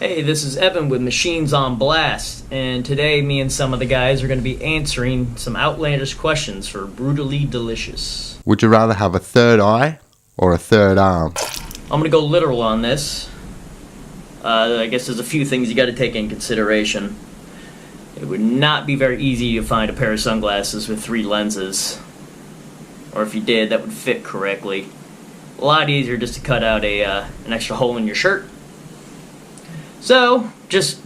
Hey, this is Evan with Machines on Blast, and today me and some of the guys are going to be answering some outlandish questions for Brutally Delicious. Would you rather have a third eye or a third arm? I'm going to go literal on this. I guess there's a few things you got to take in consideration. It would not be very easy to find a pair of sunglasses with 3 lenses. Or if you did, that would fit correctly. A lot easier just to cut out an extra hole in your shirt. So, just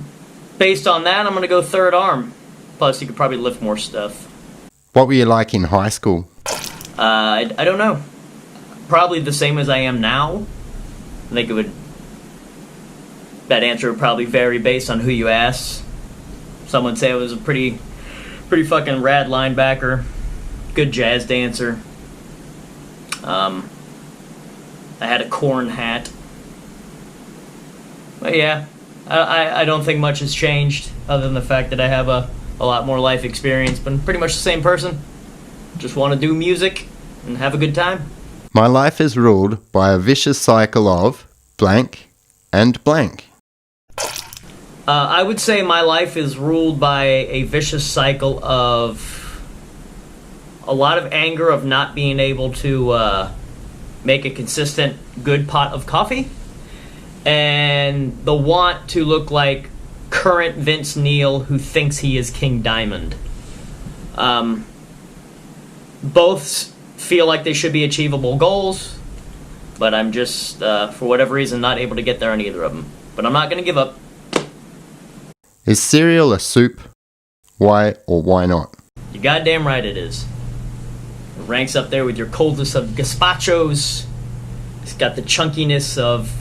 based on that, I'm going to go third arm. Plus, you could probably lift more stuff. What were you like in high school? I don't know. Probably the same as I am now. I think that answer would probably vary based on who you ask. Some would say I was a pretty fucking rad linebacker. Good jazz dancer. I had a corn hat. But yeah, I don't think much has changed other than the fact that I have a lot more life experience, but I'm pretty much the same person. Just want to do music and have a good time. My life is ruled by a vicious cycle of blank and blank. I would say my life is ruled by a vicious cycle of a lot of anger of not being able to make a consistent good pot of coffee, and the want to look like current Vince Neil who thinks he is King Diamond. Both feel like they should be achievable goals, but I'm just, for whatever reason, not able to get there on either of them. But I'm not going to give up. Is cereal a soup? Why or why not? You're goddamn right it is. It ranks up there with your coldest of gazpachos. It's got the chunkiness of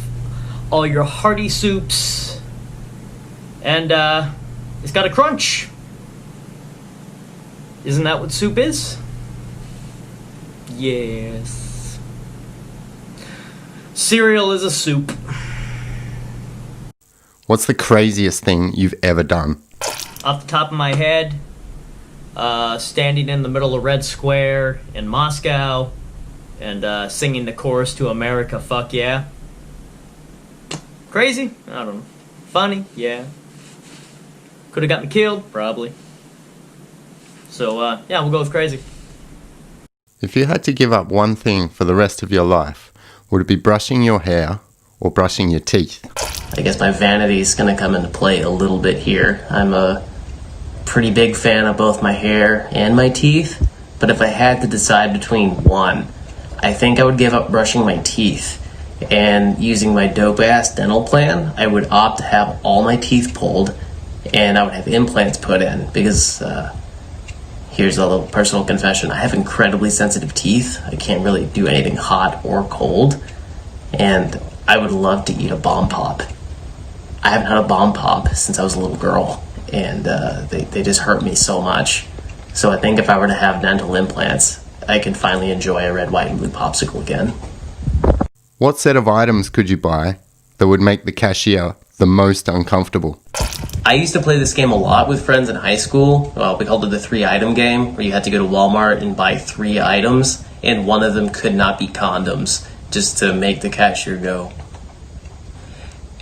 all your hearty soups. And it's got a crunch. Isn't that what soup is? Yes. Cereal is a soup. What's the craziest thing you've ever done? Off the top of my head, standing in the middle of Red Square in Moscow and singing the chorus to America, Fuck Yeah. Crazy? I don't know. Funny? Yeah. Could have got me killed? Probably. So, yeah, we'll go with crazy. If you had to give up one thing for the rest of your life, would it be brushing your hair or brushing your teeth? I guess my vanity is going to come into play a little bit here. I'm a pretty big fan of both my hair and my teeth, but if I had to decide between one, I think I would give up brushing my teeth. And using my dope-ass dental plan, I would opt to have all my teeth pulled, and I would have implants put in, because here's a little personal confession. I have incredibly sensitive teeth. I can't really do anything hot or cold, and I would love to eat a bomb pop. I haven't had a bomb pop since I was a little girl, and they just hurt me so much. So I think if I were to have dental implants, I could finally enjoy a red, white, and blue popsicle again. What set of items could you buy that would make the cashier the most uncomfortable? I used to play this game a lot with friends in high school. Well, we called it the 3-item game, where you had to go to Walmart and buy 3 items, and one of them could not be condoms, just to make the cashier go.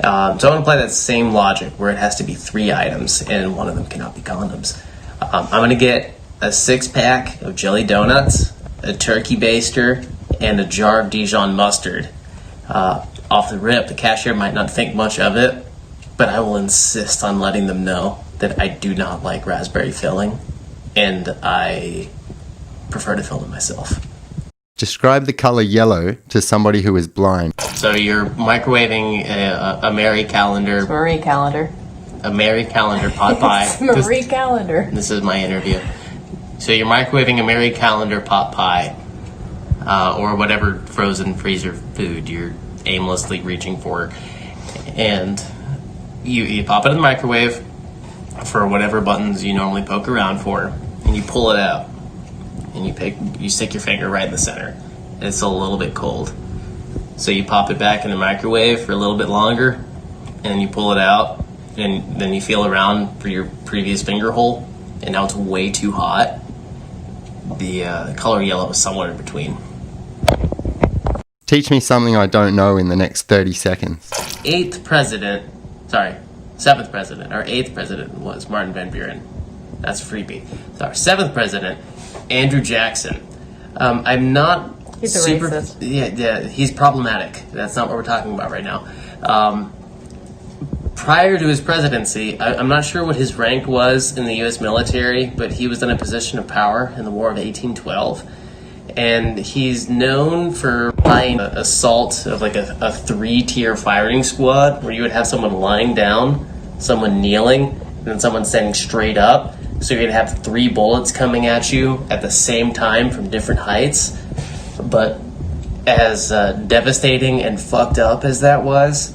So I want to apply that same logic, where it has to be 3 items, and one of them cannot be condoms. I'm going to get a 6-pack of jelly donuts, a turkey baster, and a jar of Dijon mustard. Off the rip, the cashier might not think much of it, but I will insist on letting them know that I do not like raspberry filling, and I prefer to fill them myself. Describe the color yellow to somebody who is blind. So you're microwaving a Mary Calendar. It's Marie Calendar. A Mary Calendar pot pie. It's Marie Calendar. This is my interview. So you're microwaving a Mary Calendar pot pie, or whatever frozen freezer food you're aimlessly reaching for, and you pop it in the microwave for whatever buttons you normally poke around for, and you pull it out, and you stick your finger right in the center. And it's still a little bit cold, so you pop it back in the microwave for a little bit longer, and you pull it out, and then you feel around for your previous finger hole, and now it's way too hot. The color yellow is somewhere in between. Teach me something I don't know in the next 30 seconds. 8th president, sorry, 7th president. Our 8th president was Martin Van Buren. That's a freebie. So our 7th president, Andrew Jackson. I'm not He's a super. racist. Yeah, he's problematic. That's not what we're talking about right now. Prior to his presidency, I'm not sure what his rank was in the U.S. military, but he was in a position of power in the War of 1812. And he's known for buying an assault of like a 3-tier firing squad, where you would have someone lying down, someone kneeling, and then someone standing straight up. So you'd have 3 bullets coming at you at the same time from different heights. But as devastating and fucked up as that was,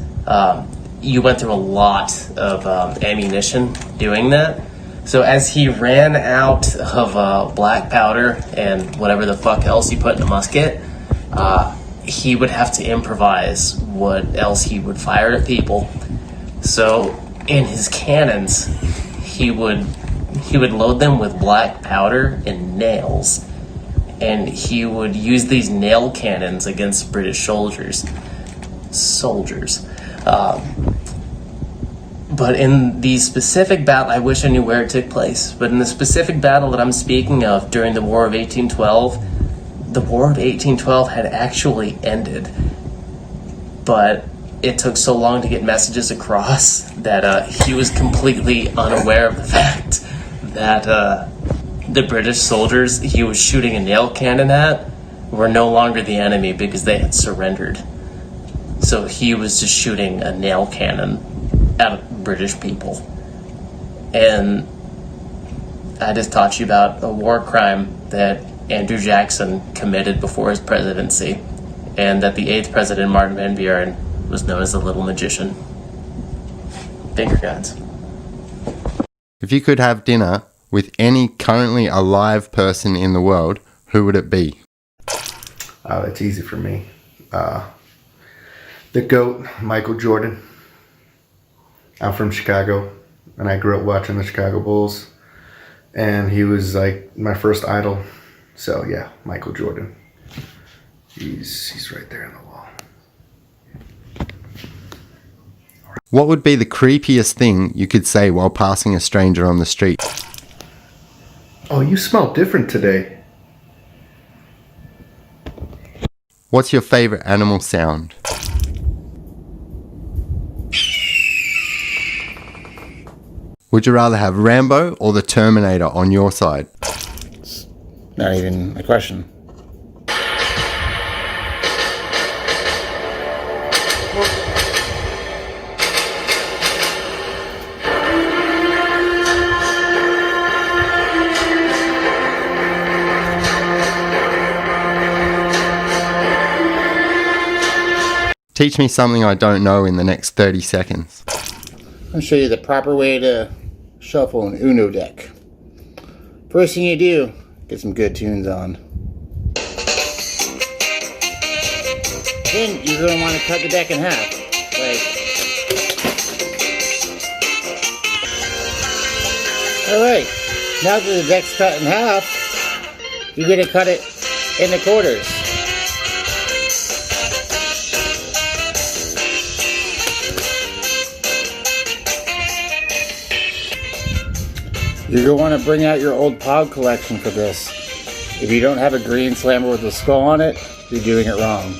you went through a lot of ammunition doing that. So as he ran out of black powder and whatever the fuck else you put in a musket, he would have to improvise what else he would fire at people. So in his cannons, he would load them with black powder and nails, and he would use these nail cannons against British soldiers. But in the specific battle, I wish I knew where it took place, but in the specific battle that I'm speaking of during the War of 1812, the War of 1812 had actually ended, but it took so long to get messages across that he was completely unaware of the fact that the British soldiers he was shooting a nail cannon at were no longer the enemy because they had surrendered. So he was just shooting a nail cannon at British people. And I just taught you about a war crime that Andrew Jackson committed before his presidency, and that the 8th president, Martin Van Buren, was known as the Little Magician. Finger guns. If you could have dinner with any currently alive person in the world, who would it be? It's easy for me. The GOAT, Michael Jordan. I'm from Chicago, and I grew up watching the Chicago Bulls, and he was like my first idol. So yeah, Michael Jordan. He's right there on the wall. What would be the creepiest thing you could say while passing a stranger on the street? Oh, you smell different today. What's your favorite animal sound? Would you rather have Rambo or the Terminator on your side? Not even a question. Teach me something I don't know in the next 30 seconds. I'll show you the proper way to shuffle an Uno deck. First thing you do, get some good tunes on. Then you're going to want to cut the deck in half. Alright, now that the deck's cut in half, you're going to cut it into quarters. You're going to want to bring out your old POG collection for this. If you don't have a green slammer with a skull on it, you're doing it wrong.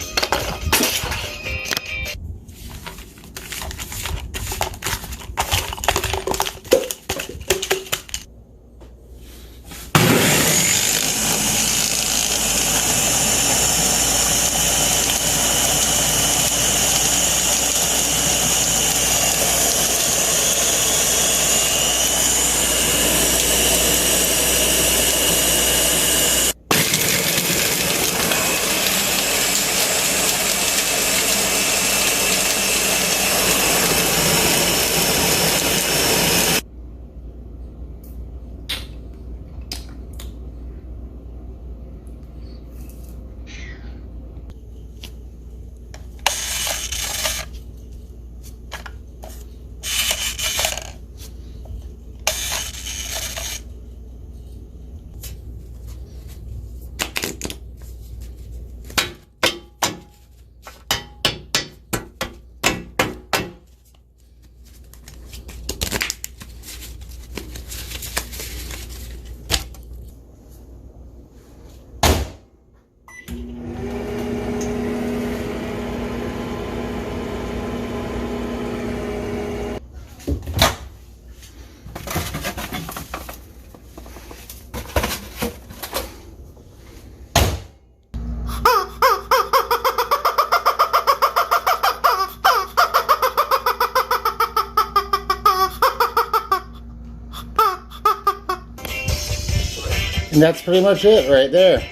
And that's pretty much it right there.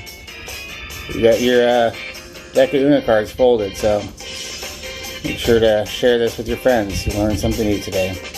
You got your deck of Uno cards folded, so make sure to share this with your friends. You learned something new today.